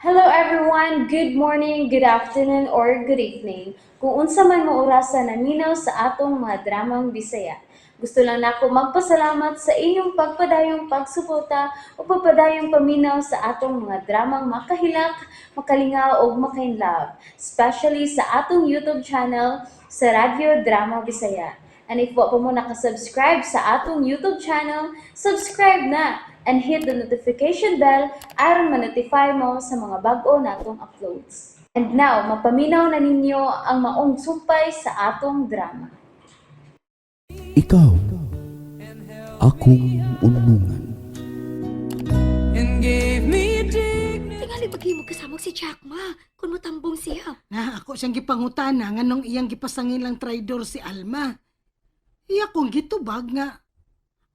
Hello everyone, good morning, good afternoon, or good evening. Kung unsa man mo orasan naminaw sa atong mga dramang Bisaya. Gusto lang nako magpasalamat sa inyong pagpadayong pagsuporta o pagpadayong paminaw sa atong mga dramang makahilak, makalingaw o makainlove, especially sa atong YouTube channel sa Radyo Drama Bisaya. And if wa pa mo nakasubscribe sa atong YouTube channel, subscribe na and hit the notification bell aron ma-notify mo sa mga bag-o natong uploads. And now, mapaminaw na ninyo ang maong sumpay sa atong drama. Ikaw, akong unungan. And gave me dignity. Tingali maghimog kasamog si Jack Ma, kung matambong siya. Na ako siyang gipangutana nga nung iyang gipasangin lang traidor si Alma. Iya kong gitubag nga.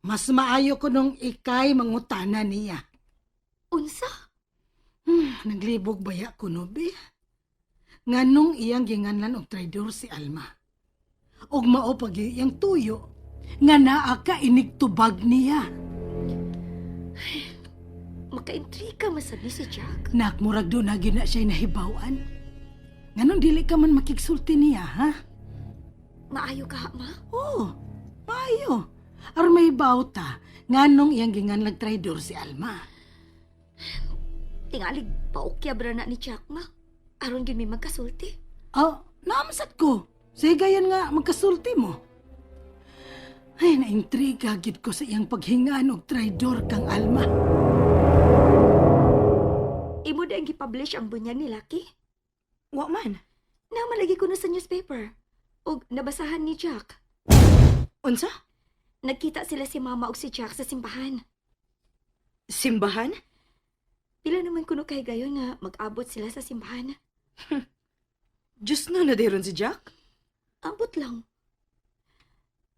Mas maayo ko nung ikay mangutana niya. Unsa? Naglibog baya ko no, be? Nga nung iyang ginganlan og traidor si Alma. Og mao pag iyang tuyo, nga naa ka inigtubag niya. Makaintriga masad ni si Jack. Nakmurag doon na gina siya'y nahibawan. Nga nung dili ka man makigsulti niya, ha? Maayo ka, Ma? Oo, maayo. Ar may bawta, nga nung iyang ginganlag traidor si Alma. Tingalig paukya bra na ni Jack Ma. Aron gyud mi magkasulti. Oh, naamasat ko. Sigayan nga magkasulti mo. Ay, naintriga gid ko sa iyang paghingan og traidor kang Alma. Imo da ang gipublish ang bunyag ni Lucky? Wa man. Namalagi ko na sa newspaper. Og nabasahan ni Jack. Unsa? Nagkita sila si Mama ug si Jack sa simbahan. Simbahan? Pila naman kuno kay gayon nga mag-abot sila sa simbahan. Diyos na nadayron si Jack? Abot lang.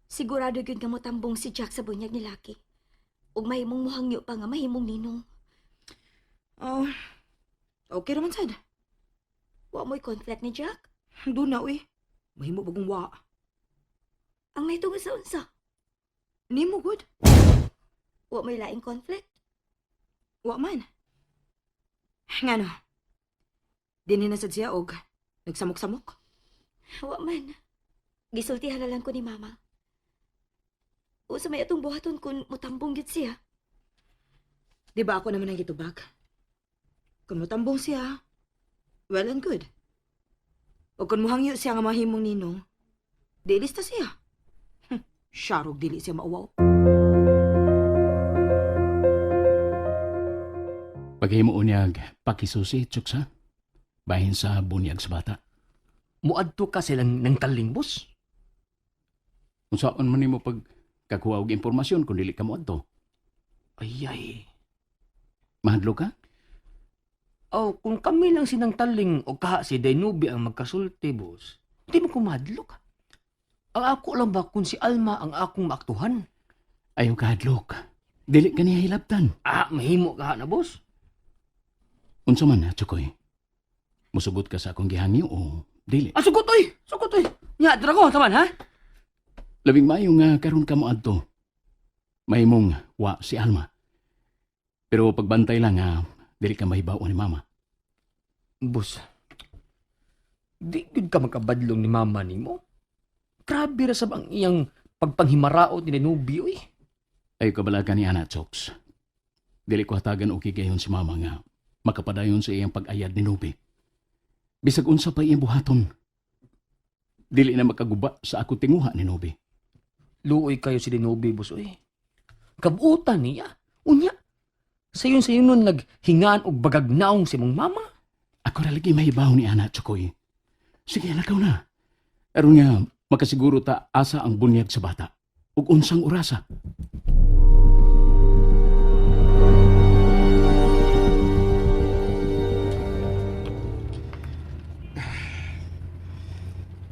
Sigurado gyud nga motambong si Jack sa bunyag ni Lucky. Ug mahimong muhangyo pa nga mahimong ninong. Oh, okay raman sad. Wa mo'y conflict ni Jack. Doon na, uy. Mahimo bagong wa. Ang may tungod sa unsa. Nimo good? Wa may laing conflict. Wa man. Nga no. Dinhi na sad siya og nagsamok-samok. Wa man. Gisultihan na lang ko ni Mama. O sa may atong buhaton kung mutambong gid siya. Di ba ako naman ang gitubag? Kung matambong siya, well and good. O kung muhangyo siya nga mahimong ninong, di lista siya. Syarog dili siya mauwaw. Paghimo unyag pakisusi, Chuksa. Bahin sa bunyag sa bata. Muadto ka silang ng taling, boss. Kung saan man nimo pag kakuha og impormasyon kung dili ka mo adto. Ay. Mahadlo ka? Oh, kung kami lang sinang taling o kaha si Dainubi ang magkasulti, boss, hindi mo kumadlok. Ang ako lang ba kung si Alma ang akong maaktuhan? Ayaw ka hadlok. Dili ka niya hilabtan. Mahimo ka na, boss. Unsa man, Chukoy? Musugot ka sa akong gihangyo o dili? Sugot, oy! Sugot, oy! Nya, drago, taman, ha? Labing maayo nga karon ka mo adto. Mahimong wa si Alma. Pero pagbantay lang nga dili ka mahibaw ni Mama. Boss, di gud ka makabadlong ni mama ni mo. Grabe ra sab ang iyang pagpanghimaraot ni Dainubi, oy. Ayaw ka balaga ni Ana, Choks. Dili ko hatagan o kigayon si Mama nga makapadayon sa iyang pag-ayad ni Nubi. Bisag unsa pa iyang buhaton. Dili na makaguba sa ako tinguha ni Nubi. Luoy kayo si Dainubi, boss, oy. Kabuutan niya. Unya, sayon nun naghingaan og bagagnaong si mong mama. Ako na lagi mahibaw ni Ana, Chokoy. Sige, lakaw na. Aron nga, makasiguro ta asa ang bunyag sa bata. Ug unsang orasa.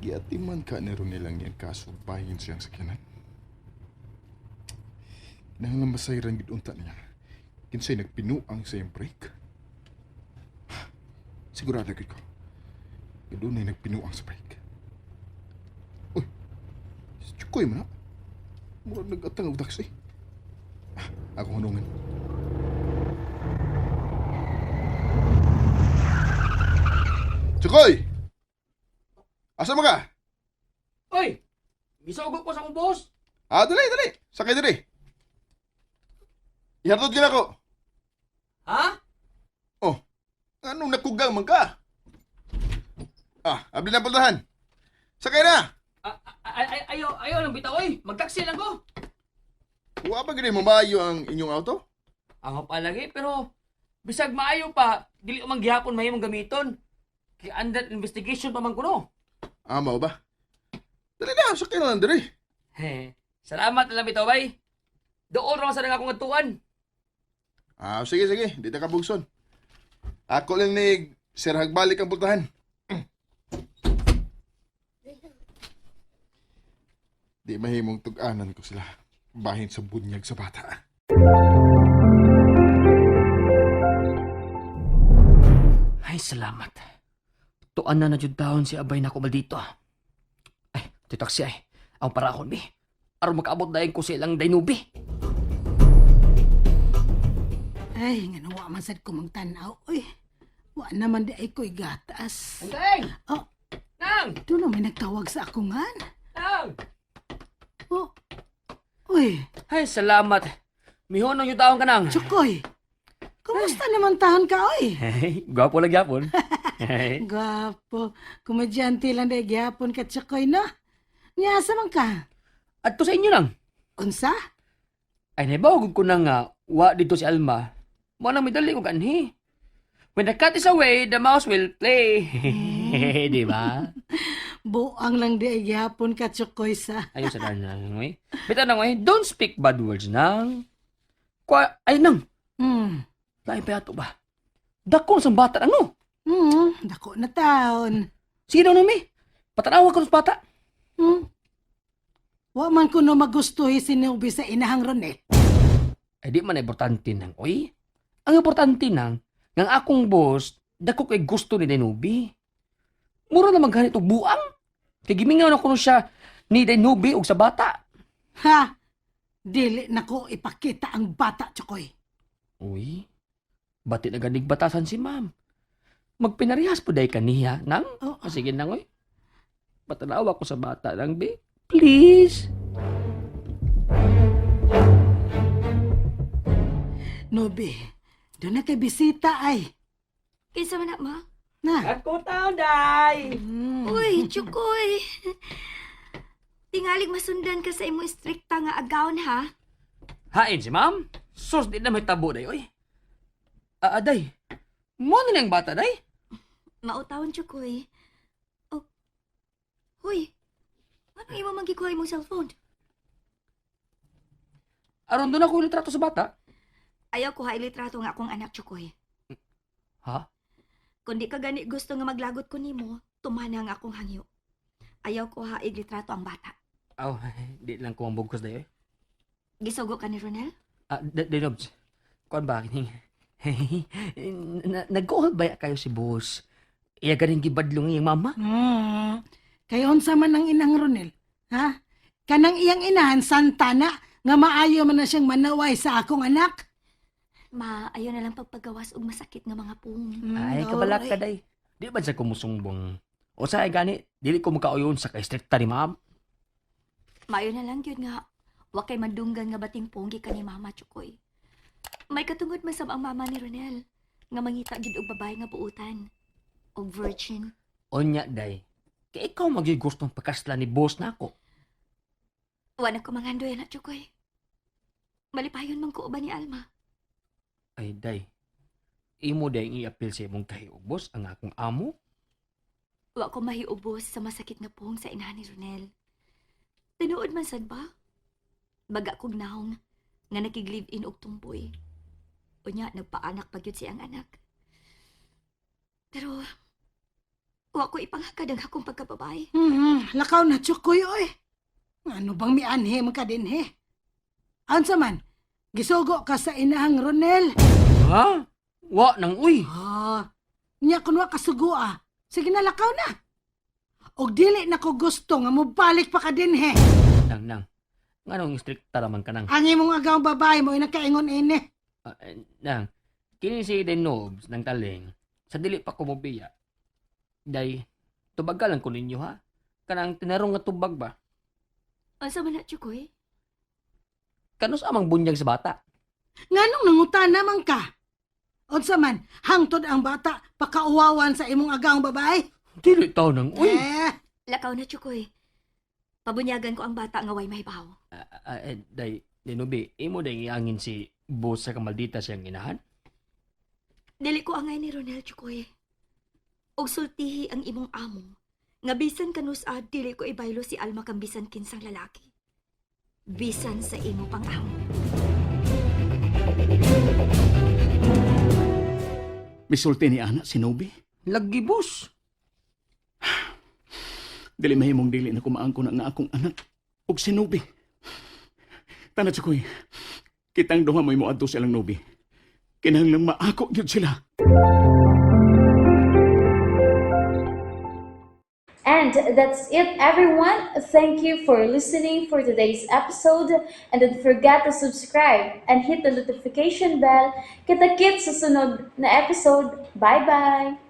Giatiman ka nero nilang yung kaso bahin siyang sakyanan. Nang masayran gid unta niya. Kinsay nagpinuang sa iyang break. Sigurado gid ko. Doon ay nagpinuang sa break. Uy, si Chukoy man na. Murag nag-atang og taxi. Ako hunungan. Chukoy! Asa mo ka? Oy! Gisugod ko sa akong boss! Dali. Sakay dali. Ihatod ka na ko. Ha? Oh, anong nakugang man ka? Abli na pultahan. Sakay na! Ayaw lang bitaw, oy! Magtaksi lang ko! Huwag ba ganun mamayo ang inyong auto? Ang palagi, pero bisag maayo pa, dili ko man gihapon mahimong gamiton. Kaya under investigation pa man ko no. Mao ba? Dali na, sakay na lang dali. Salamat na lang bitaw, bay. Doon raw sa nang akong atuan. Sige. Di na kabugson. Ako lang ni Sir Hagbalik ang pultahan. Di mahimong tug-anan ko sila. Bahin sa bunyag sa bata. Ay, salamat. Tuan na jud taon si abay na ko maldito. Ay, titaksi ay. Ang parahon, bi. Aron makaabot dahin ko silang dainubi. Ay, nga nawa man sad ko magtanaw. Uy, wa naman di ay ko'y gatas. Anteng! Oh, Nang! doon na may nagtawag sa ako nga. Nang! Oh, uy, Ay, salamat. Mihon yung taon ka nang. Chukoy. Kumusta naman taon ka, oy? Hey, gwapo lang yapon. Hey. Gwapo. Kumadyante lang dahil gyapon ka, Chukoy, no? Nyasa man ka? At to sa inyo lang. Unsa? Ay, naibawag ko na nga, wa dito si Alma. Mo nang midali ko ganhi. When the cat is away, the mouse will play. Di ba? Buang lang di ay gyapon ka, Chukoy, sa. Ayun sa na ngoy. Bita na ngoy, don't speak bad words nang. Ay nang, lain pa yato ba? Dakong sa bata ano? Dako na taon. Sige daw nami. Patanawa ko sa bata. Wa man ko no magustuhi sinubi sa inahang Ronel. Ay di man importante nang, oy. Ang importante nang, ng akong boss, dako kay gusto ni Denubi. Mura naman ganito buang. Kay gimingaw na kuno siya ni Denubi og sa bata. Ha? Dili na ko ipakita ang bata, Chukoy. Uy, bati na ganig batasan si ma'am. Magpinarihas po day kaniya, nang? Oh, Sige nang, oy. Patanawa ko sa bata nang, be. Please. Nobe, doon na kay bisita ay. Kinsa man na, ma? Na. Ako tao, day. Uy, Chukoy. Tingalig masundan ka sa imo strikta nga agawon, ha? Hain si ma'am. Sus, di na may tabo, day, oy. Day. Mo na lang bata, day. Mautawon, Chukoy. Oh. Huy. Ano imo magikuha imong cellphone? Aron doon ako litrato sa bata. Ayaw ko hailitrato nga akong anak, Chukoy. Ha? Kung di ka gani gusto nga maglagot ko nimo, tumana nga akong hangyo. Ayaw ko hailitrato ang bata. Aw, di lang ko ang bugkos, day, oy. Gisugo ka ni Ronel? Dinobs. Kuan ba? Nag-call ba kayo si boss? Iya ganing gibadlong iyang mama? Kayo unsa man ang inang Ronel? Ha? Kanang iyang inahan, Santana, nga maayo man na siyang manaway sa akong anak? Ma, ayaw na lang pagpagawas og masakit nga mga pung. Ay, kabalak ka, day. Di ba sa kumusumbong? O sa ay gani, dili ko makauyon sa kaistrikta ni ma'am. Maayo na lang yun nga. Wa kay mandunggan nga bating punggi ka ni Mama Chukoy. May katungod masab ang mama ni Ronel nga mangita gid og babae nga buutan. Og virgin. Onya, day. Kaya ikaw magigustong pagkasla ni boss na ako. Wa na ko mangandoy na Chukoy. Malipayon man ko uban ni Alma. Ay, day. Imo day i-appeal sa imong kahiubos ang akong amo? Wa ko mahiubos sa masakit nga pung sa inahan ni Ronel. Tinuod man sad ba? Baga kog naong nga nakig-live-in og tumboy. Unya, nagpaanak pa gyud siyang anak. Pero, wa ko ipanghakad ang akong pagkababae. Lakaw na, Chukoy, oy. Ano bang mianhe man ka din, he? Ansa man, gisugo ka sa inahang Ronel. Ha? Wa nang uy. Nya kun wa kasugo ah. Sige na, lakaw na. Og dili na ko gusto nga mobalik pa ka din, he. Nang. Nganong strikta naman ka nang. Ang imong agawang babae mo, inakaingon ini. Nang, kini si Denobs ng taling, sa dili pa ko mobiya. Day, tubag ka lang ko ninyo ha. Kanang tinarong nga tubag ba? Asa man na, Chukoy? Kanus amang bunyag sa bata. Nganong nangutan naman ka? Unsa man, hangtod ang bata, pakauwawan sa imong agaang babae? Dili tao nang, uy! Lakaw na, Chukoy. Pabunyagan ko ang bata nga way mahibaw. Day, Nubi, imo day iangin si boss sa kamaldita siyang inahan? Dili ko angay ni Ronel, Chukoy. Og sultihi ang imong amo. Nga bisan kanus dili ko ibaylo si Alma kang bisan kinsang lalaki. Bisan sa imo pang amo. Misulti ni Ana si Nubi. Lagi, boss. Dili mahimong dili na kumaangko na nga akong anak. Ug si Nubi. Tana Chukoy, kitang duha mo'y moadto silang Nubi. Kinahanglang maako gyud sila. And that's it, everyone. Thank you for listening for today's episode. And don't forget to subscribe and hit the notification bell. Kita-kits sa sunod na episode. Bye-bye!